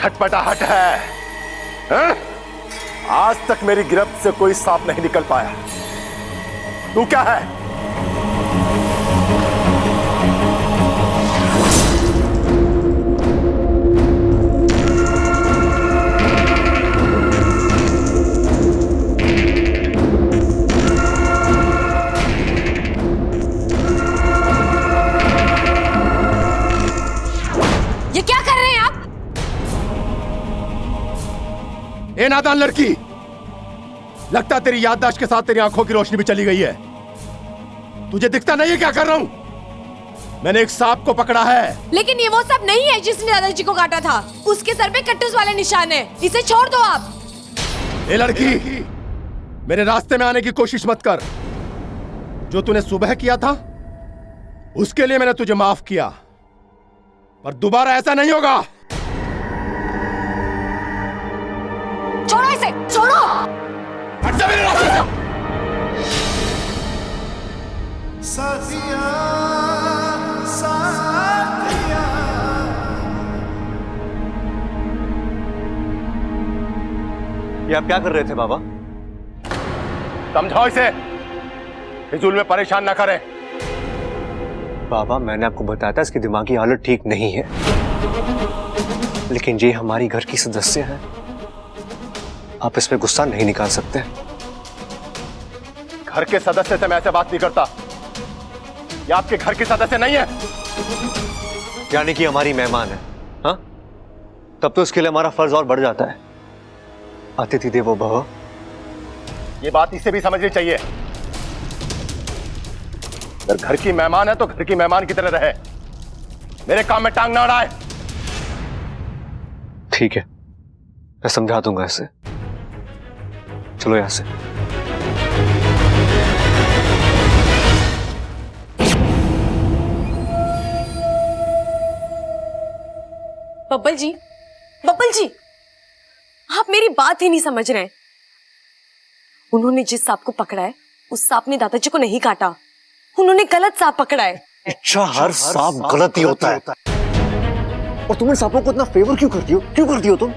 छटपटाहट है, हैं? आज तक मेरी गिरफ्त से कोई सांप नहीं निकल पाया। तू क्या है? ये क्या कर रहे हैं आप? ए नादान लड़की, लगता तेरी याददाश्त के साथ तेरी आंखों की रोशनी भी चली गई है। तुझे दिखता नहीं है क्या कर रहा हूं? मैंने एक सांप को पकड़ा है। लेकिन ये वो सांप नहीं है जिसने दादाजी को काटा था। उसके सर पे कट्टूस वाले निशान है। इसे छोड़ दो आप। ए लड़की, मेरे रास्ते में आने की कोशिश मत कर। जो तूने सुबह किया था उसके लिए मैंने तुझे माफ किया, पर दोबारा ऐसा नहीं होगा। छोड़ो इसे, छोड़ो। हट जा मेरे रास्ते से। साथिया, साथिया। ये आप क्या कर रहे थे बाबा? समझाओ इसे, फिजूल में परेशान ना करें। बाबा मैंने आपको बताया था इसकी दिमागी हालत ठीक नहीं है, लेकिन ये हमारी घर की सदस्य है, आप इसमें गुस्सा नहीं निकाल सकते। घर के सदस्य से मैं ऐसे बात नहीं करता। ये आपके घर की सदस्य नहीं है। यानी कि हमारी मेहमान है, हाँ? तब तो इसके लिए हमारा फर्ज और बढ़ जाता है। अतिथि देवो भव। ये बात इसे भी समझनी चाहिए। अगर घर की मेहमान है तो घर की मेहमान की तरह रहे, मेरे काम में टांग ना अड़ाए। ठीक है, मैं समझा दूंगा इसे। चलो यहां से। बब्बल जी, बब्बल जी, आप मेरी बात ही नहीं समझ रहे हैं। उन्होंने जिस सांप को पकड़ा है उस सांप ने दादाजी को नहीं काटा। उन्होंने गलत सांप पकड़ा है। अच्छा, हर सांप गलत ही होता है। और तुम इन सांपों को इतना फेवर क्यों करती हो? क्यों करती हो तुम?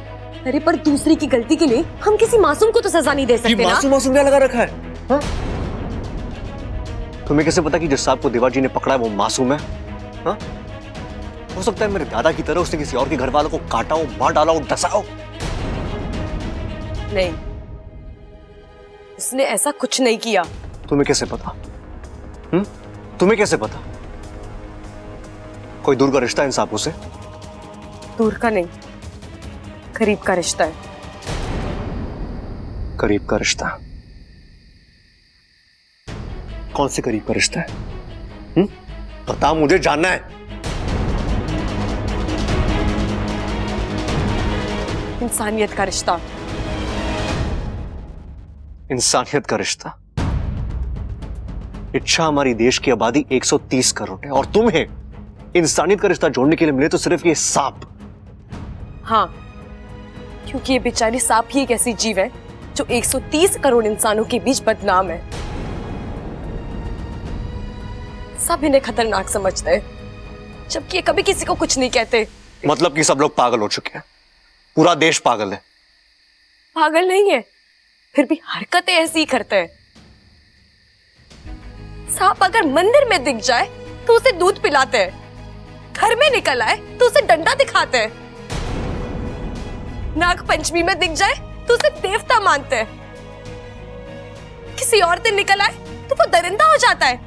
अरे पर दूसरे की गलती के लिए हम किसी मासूम को तो सजा नहीं दे सकते ना। मासूम क्या लगा रखा है, हाँ? तुम्हें कैसे पता कि जिस सांप को देवाजी ने पकड़ा है वो मासूम है? हाँ? हो सकता है मेरे दादा की तरह उसने किसी और के घर वालों को काटा हो, मार डाला हो, डसा हो। नहीं, उसने ऐसा कुछ नहीं किया। तुम्हें कैसे पता? तुम्हें कैसे पता? कोई दूर का रिश्ता इन सांपों से? दूर का नहीं, करीब का रिश्ता है। करीब का रिश्ता? कौन से करीब का रिश्ता है? बता, मुझे जानना है। इंसानियत का रिश्ता। इंसानियत का रिश्ता? इच्छा हमारी देश की आबादी 130 करोड़ है और तुम्हें इंसानियत का रिश्ता जोड़ने के लिए मिले तो सिर्फ ये सांप। हाँ, क्योंकि ये बेचारी सांप ही एक ऐसी जीव है जो 130 करोड़ इंसानों के बीच बदनाम है। सब इन्हें खतरनाक समझते हैं, जबकि ये कभी किसी को कुछ नहीं कहते। मतलब कि सब लोग पागल हो चुके हैं, पूरा देश पागल है। पागल नहीं है, फिर भी हरकतें ऐसी ही करते हैं। सांप अगर मंदिर में दिख जाए तो उसे दूध पिलाते हैं, घर में निकल आए तो उसे डंडा दिखाते हैं, नाग पंचमी में दिख जाए तो उसे देवता मानते हैं, किसी और दिन निकल आए तो वो दरिंदा हो जाता है।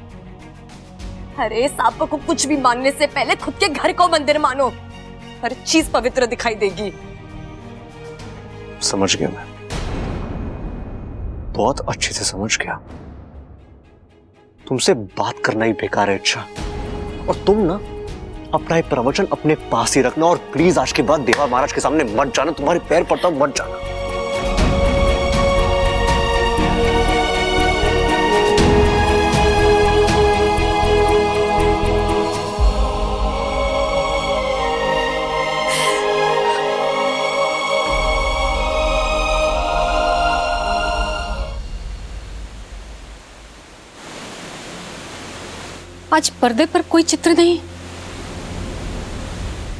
अरे सांप को कुछ भी मानने से पहले खुद के घर को मंदिर मानो, हर चीज पवित्र दिखाई देगी। समझ गया मैं, बहुत अच्छे से समझ गया। तुमसे बात करना ही बेकार है। अच्छा, और तुम ना अपना एक प्रवचन अपने पास ही रखना और प्लीज आज के बाद देवा महाराज के सामने मत जाना। तुम्हारे पैर पड़ता हूं, मत जाना। आज पर्दे पर कोई चित्र नहीं।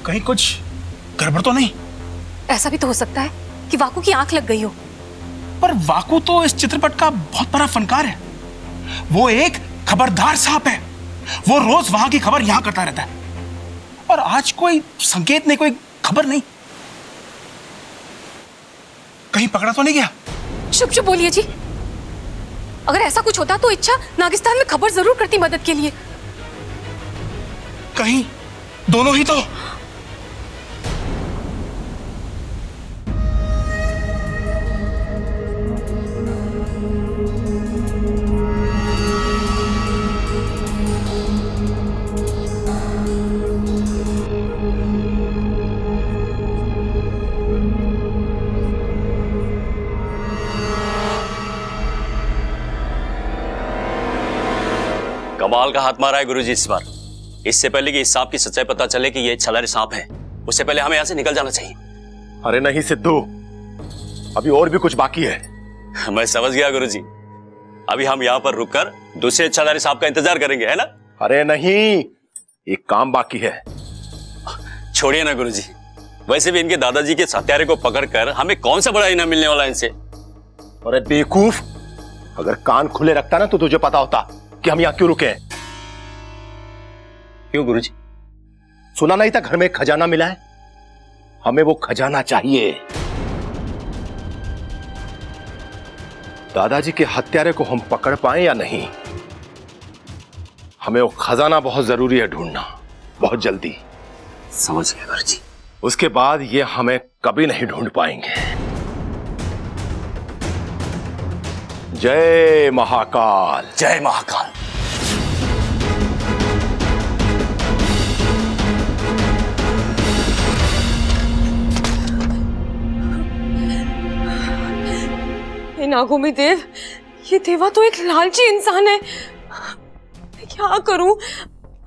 कहीं कुछ गड़बड़ तो नहीं? ऐसा भी तो हो सकता है कि वाकू की आंख लग गई हो। पर वाकू तो इस चित्रपट का बहुत बड़ा फनकार है। वो एक खबरदार सांप है। वो रोज वहां की खबर यहां करता रहता है, और आज कोई संकेत नहीं, कोई खबर नहीं। कहीं पकड़ा तो नहीं गया? चुप चुप बोलिए जी। अगर ऐसा कुछ होता तो इच्छा नागिस्तान में खबर जरूर करती मदद के लिए। कहीं दोनों ही तो। कमाल का हाथ मारा है गुरुजी इस बार। इससे पहले कि इस सांप की सच्चाई पता चले कि ये छलारी सांप है, उससे पहले हमें यहां से निकल जाना चाहिए। अरे नहीं सिद्धू, अभी और भी कुछ बाकी है। मैं समझ गया गुरुजी। अभी हम यहाँ पर रुककर दूसरे छलारी सांप का इंतजार करेंगे, है ना? अरे नहीं, एक काम बाकी है। छोड़िए ना गुरुजी, वैसे भी इनके दादाजी के हत्यारे को पकड़कर हमें कौन सा बड़ा इनाम मिलने वाला है इनसे। अरे बेवकूफ, अगर कान खुले रखता ना तो तुझे पता होता कि हम यहां क्यों रुके हैं। क्यों गुरुजी? सुना नहीं था घर में एक खजाना मिला है? हमें वो खजाना चाहिए। दादाजी के हत्यारे को हम पकड़ पाए या नहीं, हमें वो खजाना बहुत जरूरी है ढूंढना, बहुत जल्दी। समझ गया गुरुजी। उसके बाद ये हमें कभी नहीं ढूंढ पाएंगे। जय महाकाल। जय महाकाल। हे नागोमी देव, ये देवा तो एक लालची इंसान है। मैं क्या करूं?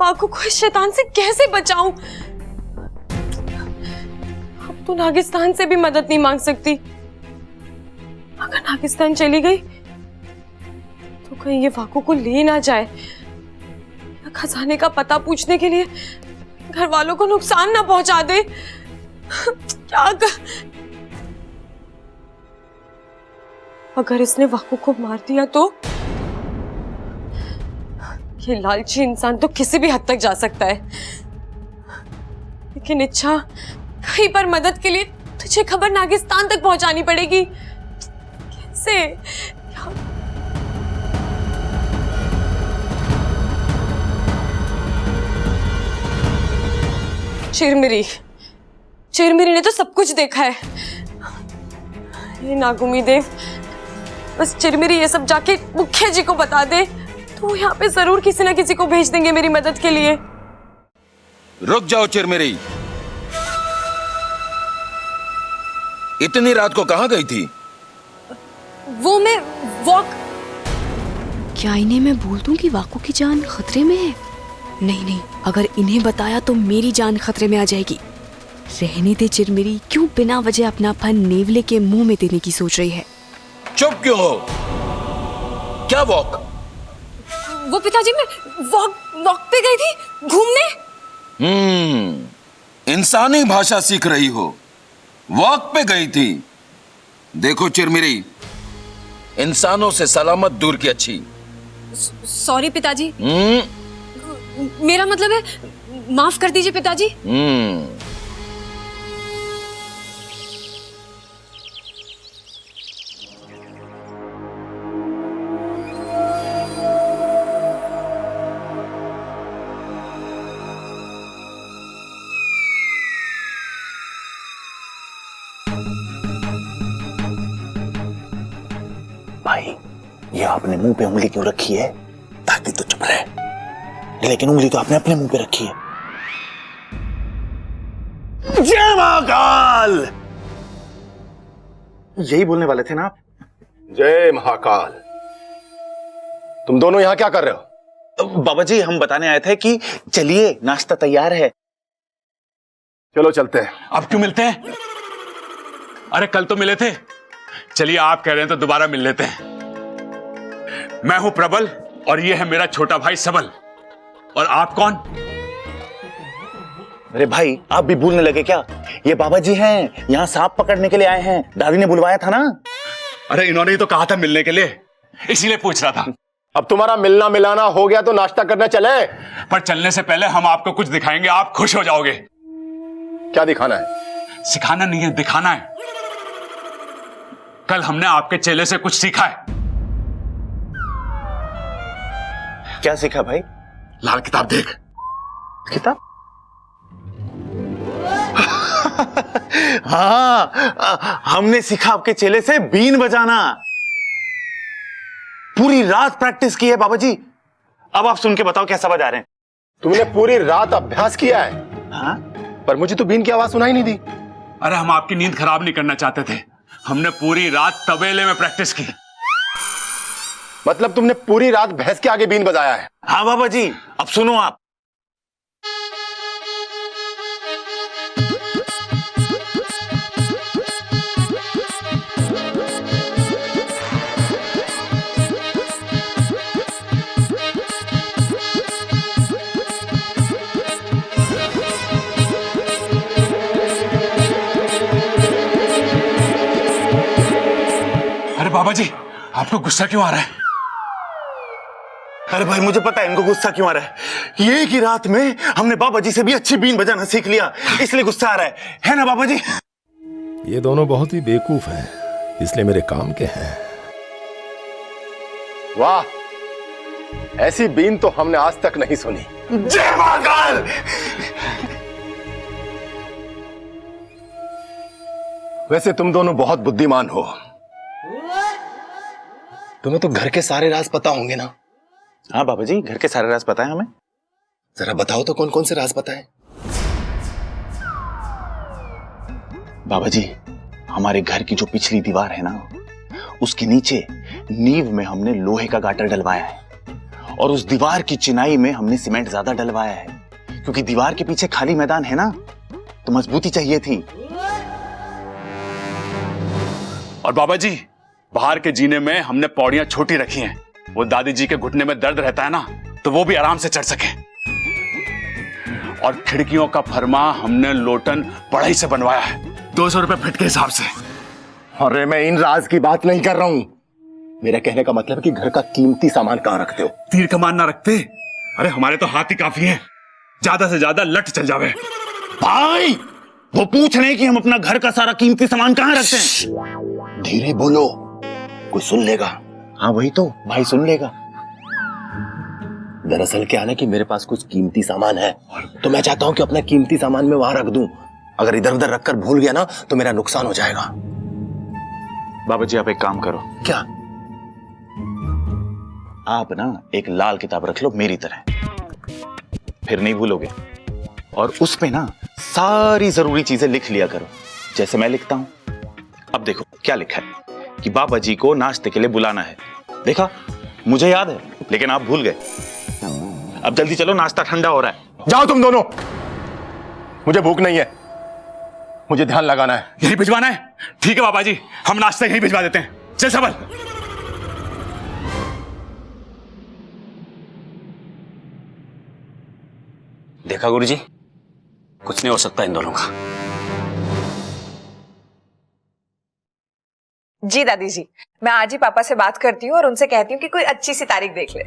वाकू को इस शैतान से कैसे बचाऊं? अब तो नागिस्तान से भी मदद नहीं मांग सकती। अगर नागिस्तान चली गई तो कहीं ये वाकू को ले ना जाए, या खजाने का पता पूछने के लिए घर वालों को नुकसान ना पहुंचा दे। क्या अगर इसने वाकू को मार दिया तो ये लालची इंसान तो किसी भी हद तक जा सकता है। लेकिन इच्छा, कहीं पर मदद के लिए तुझे खबर नागिस्तान तक पहुंचानी पड़ेगी। कैसे? चिरमिरी, चिरमिरी ने तो सब कुछ देखा है। ये नागुमी देव, बस चिरमिरी ये सब जाके मुखिया जी को बता दे तो यहाँ पे जरूर किसी ना किसी को भेज देंगे मेरी मदद के लिए। रुक जाओ चिरमिरी, इतनी रात को कहां गई थी? वो मैं वॉक। क्या इन्हें मैं बोल दूं कि वाकू की जान खतरे में है? नहीं नहीं, अगर इन्हें बताया तो मेरी जान खतरे में आ जाएगी। रहने दे चिरमिरी, क्यों बिना वजह अपना फन नेवले के मुंह में देने की सोच रही है? चुप क्यों हो? क्या वॉक? वो पिताजी, मैं वॉक पे गई थी घूमने। इंसानी भाषा सीख रही हो, वॉक पे गई थी। देखो चिरमिरी, इंसानों से सलामत दूर की अच्छी। सॉरी पिताजी, मेरा मतलब है, माफ कर दीजिए पिताजी। भाई, ये आपने मुंह पे उंगली क्यों रखी है? ताकि तो चुप रहे, लेकिन उंगली तो आपने अपने मुंह पे रखी है। जय महाकाल! यही बोलने वाले थे ना आप? जय महाकाल। तुम दोनों यहां क्या कर रहे हो? बाबा जी, हम बताने आए थे कि चलिए, नाश्ता तैयार है। चलो चलते हैं। अब क्यों मिलते हैं? अरे कल तो मिले थे। चलिए, आप कह रहे हैं तो दोबारा मिल लेते हैं। मैं हूं प्रबल और ये है मेरा छोटा भाई सबल। और आप कौन? अरे भाई, आप भी भूलने लगे क्या? ये बाबा जी हैं, यहाँ सांप पकड़ने के लिए आए हैं। दादी ने बुलवाया था ना। अरे इन्होंने ही तो कहा था मिलने के लिए, इसीलिए पूछ रहा था। अब तुम्हारा मिलना मिलाना हो गया तो नाश्ता करने चले। पर चलने से पहले हम आपको कुछ दिखाएंगे, आप खुश हो जाओगे। क्या दिखाना है? सिखाना नहीं है, दिखाना है। कल हमने आपके चेले से कुछ सीखा है। क्या सीखा भाई? लाल किताब देख। किताब? हाँ, हमने सीखा आपके चेले से बीन बजाना। पूरी रात प्रैक्टिस की है बाबा जी। अब आप सुन के बताओ कैसा बजा रहे हैं। तुमने पूरी रात अभ्यास किया है? हाँ? पर मुझे तो बीन की आवाज सुनाई नहीं दी। अरे हम आपकी नींद खराब नहीं करना चाहते थे, हमने पूरी रात तबेले में प्रैक्टिस की। मतलब तुमने पूरी रात भैंस के आगे बीन बजाया है? हाँ बाबा जी, अब सुनो आप। अरे बाबा जी, आपको गुस्सा क्यों आ रहा है? अरे भाई मुझे पता है इनको गुस्सा क्यों आ रहा है। ये की रात में हमने बाबा जी से भी अच्छी बीन बजाना सीख लिया, इसलिए गुस्सा आ रहा है ना बाबा जी? ये दोनों बहुत ही बेवकूफ हैं, इसलिए मेरे काम के हैं। वाह, ऐसी बीन तो हमने आज तक नहीं सुनी। जय महाकाल। वैसे तुम दोनों बहुत बुद्धिमान हो। तुम्हें तो घर के सारे राज पता होंगे ना? हाँ बाबा जी, घर के सारे राज पता है हमें। जरा बताओ तो कौन कौन से राज पता है? बाबा जी, हमारे घर की जो पिछली दीवार है ना, उसके नीचे नींव में हमने लोहे का गाटर डलवाया है और उस दीवार की चिनाई में हमने सीमेंट ज्यादा डलवाया है, क्योंकि दीवार के पीछे खाली मैदान है ना, तो मजबूती चाहिए थी। और बाबा जी, बाहर के जीने में हमने पौड़ियां छोटी रखी हैं, वो दादी जी के घुटने में दर्द रहता है ना, तो वो भी आराम से चढ़ सके। और खिड़कियों का फरमा हमने लोटन पढ़ाई से बनवाया है, 200 रुपए फिट के हिसाब से। अरे मैं इन राज की बात नहीं कर रहा हूं। मेरा कहने का मतलब है कि घर का कीमती सामान कहां रखते हो? तीर कमान ना रखते? अरे हमारे तो हाथ ही काफी है, ज्यादा से ज्यादा लट चल जावे। भाई वो पूछ रहे हैं कि हम अपना घर का सारा कीमती सामान कहां रखते हैं। धीरे बोलो, कोई सुन लेगा। हाँ वही तो, भाई सुन लेगा। दरअसल क्या है ना कि मेरे पास कुछ कीमती सामान है, तो मैं चाहता हूं कि अपना कीमती सामान मैं वहां रख दूं। अगर इधर उधर रखकर भूल गया ना तो मेरा नुकसान हो जाएगा। बाबा जी आप एक काम करो। क्या? आप ना एक लाल किताब रख लो मेरी तरह, फिर नहीं भूलोगे। और उस पे ना सारी जरूरी चीजें लिख लिया करो, जैसे मैं लिखता हूं। अब देखो क्या लिखा है कि बाबा जी को नाश्ते के लिए बुलाना है। देखा, मुझे याद है, लेकिन आप भूल गए। अब जल्दी चलो, नाश्ता ठंडा हो रहा है। जाओ तुम दोनों, मुझे भूख नहीं है, मुझे ध्यान लगाना है। यही भिजवाना है? ठीक है बाबा जी, हम नाश्ता यही भिजवा देते हैं। चल सबल। देखा गुरुजी, कुछ नहीं हो सकता इन दोनों का। जी दादी जी, मैं आज ही पापा से बात करती हूँ और उनसे कहती हूँ कि कोई अच्छी सी तारीख देख ले।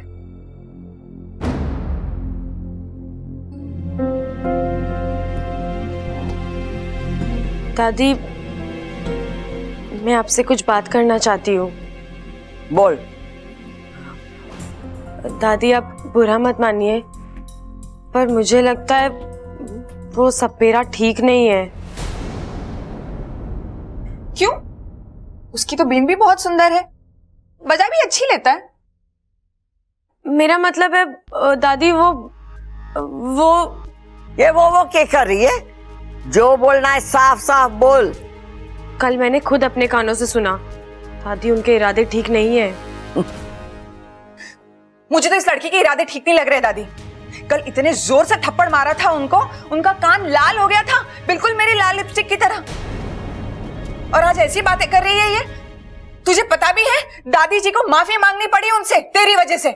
दादी, मैं आपसे कुछ बात करना चाहती हूँ। बोल। दादी आप बुरा मत मानिए, पर मुझे लगता है वो सपेरा ठीक नहीं है। क्यों? उसकी तो बीन भी बहुत सुंदर है, बजा भी अच्छी लेता है। मेरा मतलब है दादी वो ये वो क्या कर रही है? जो बोलना है साफ साफ बोल। कल मैंने खुद अपने कानों से सुना, दादी उनके इरादे ठीक नहीं है। मुझे तो इस लड़की के इरादे ठीक नहीं लग रहे दादी। कल इतने जोर से थप्पड़ मारा था उनको, उनका कान लाल हो गया था, बिल्कुल मेरी लाल लिपस्टिक की तरह। और आज ऐसी बातें कर रही है ये। तुझे पता भी है दादी जी को माफी मांगनी पड़ी उनसे तेरी वजह से।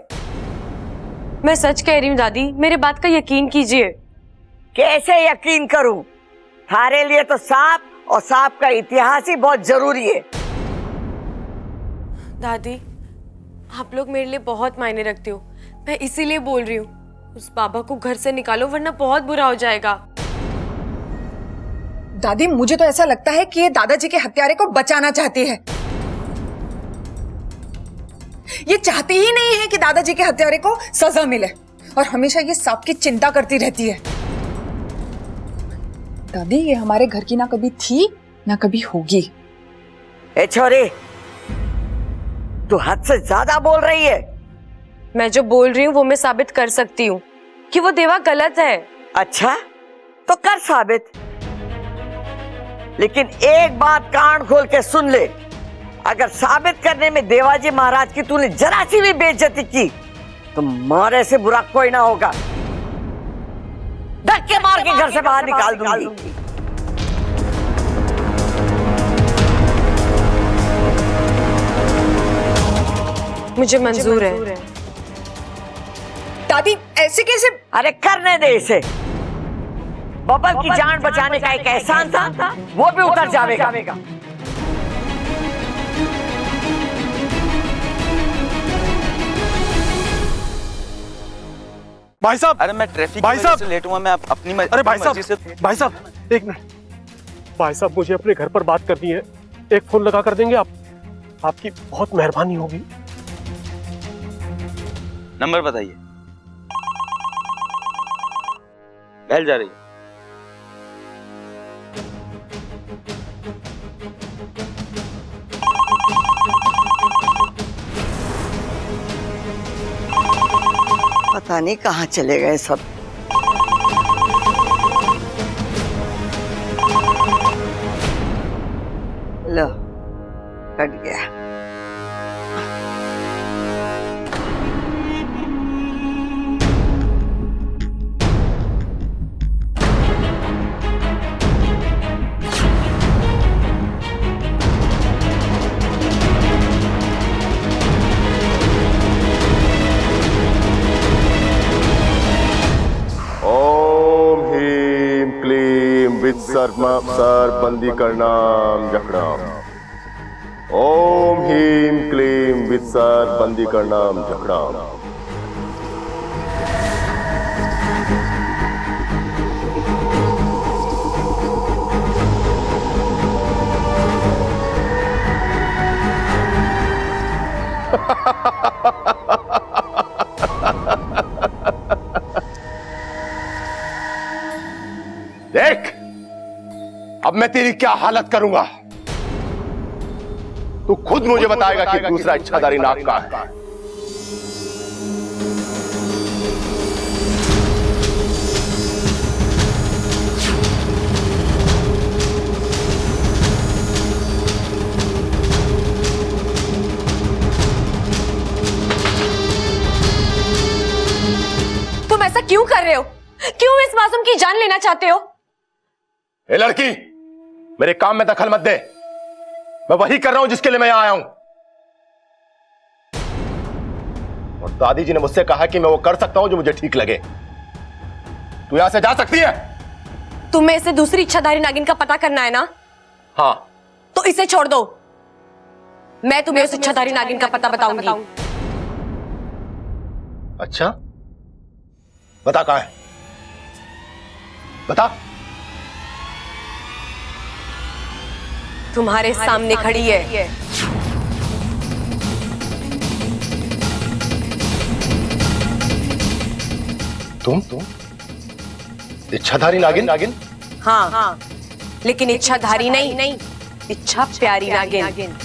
मैं सच कह रही हूँ दादी, मेरे बात का यकीन कीजिए। कैसे यकीन करूं? थारे लिए तो सांप और सांप का इतिहास ही बहुत जरूरी है। दादी, आप लोग मेरे लिए बहुत मायने रखते हो, मैं इसीलिए बोल रही हूँ। उस बाबा को घर से निकालो वरना बहुत बुरा हो जाएगा। दादी, मुझे तो ऐसा लगता है कि ये दादाजी के हत्यारे को बचाना चाहती है। ये चाहती ही नहीं है कि दादाजी के हत्यारे को सजा मिले और हमेशा ये सांप की चिंता करती रहती है। दादी, ये हमारे घर की ना कभी थी ना कभी होगी। ए छोरी, तू हद से ज्यादा बोल रही है। मैं जो बोल रही हूँ वो मैं साबित कर सकती हूँ कि वो देवा गलत है। अच्छा, तो कर साबित। लेकिन एक बात कान खोल के सुन ले, अगर साबित करने में देवाजी महाराज की तूने जरा सी भी बेइज्जती की तो मारे से बुरा कोई ना होगा। धक्के मार के घर से बाहर निकाल दूंगी। मुझे मंजूर है। दादी, ऐसे कैसे? अरे करने दे इसे। बबल की जान बचाने का एक एहसान था, वो भी उतर जाएगा। भाई साहब, अरे मैं ट्रैफिक भाई साहब से लेट हुआ, मैं अपनी अरे भाई साहब एक मिनट। भाई साहब, मुझे अपने घर पर बात करनी है, एक फोन लगा कर देंगे आप? आपकी बहुत मेहरबानी होगी। नंबर बताइए। बेल जा रही है। पता नहीं कहाँ चले गए सब। लो, कट गया। सर बंदी करनाम जखड़ाम। ओम हीम क्लीम वित्सर बंदी करनाम जखड़ाम। देख, अब मैं तेरी क्या हालत करूंगा, तू खुद मुझे बताएगा कि दूसरा इच्छाधारी नाग कहां है। तुम ऐसा क्यों कर रहे हो? क्यों इस मासूम की जान लेना चाहते हो? ए लड़की, मेरे काम में दखल मत दे। मैं वही कर रहा हूं जिसके लिए मैं यहां आया हूं। और दादी जी ने मुझसे कहा कि मैं वो कर सकता हूं जो मुझे ठीक लगे। तू यहां से जा सकती है। तुम्हें इसे दूसरी इच्छाधारी नागिन का पता करना है ना? हाँ। तो इसे छोड़ दो, मैं तुम्हें उस इच्छाधारी नागिन का पता बताऊंगी। अच्छा, बता कहां है, बता। तुम्हारे सामने खड़ी है। तुम इच्छाधारी नागिन? हाँ, लेकिन इच्छाधारी नहीं, इच्छा प्यारी नागिन।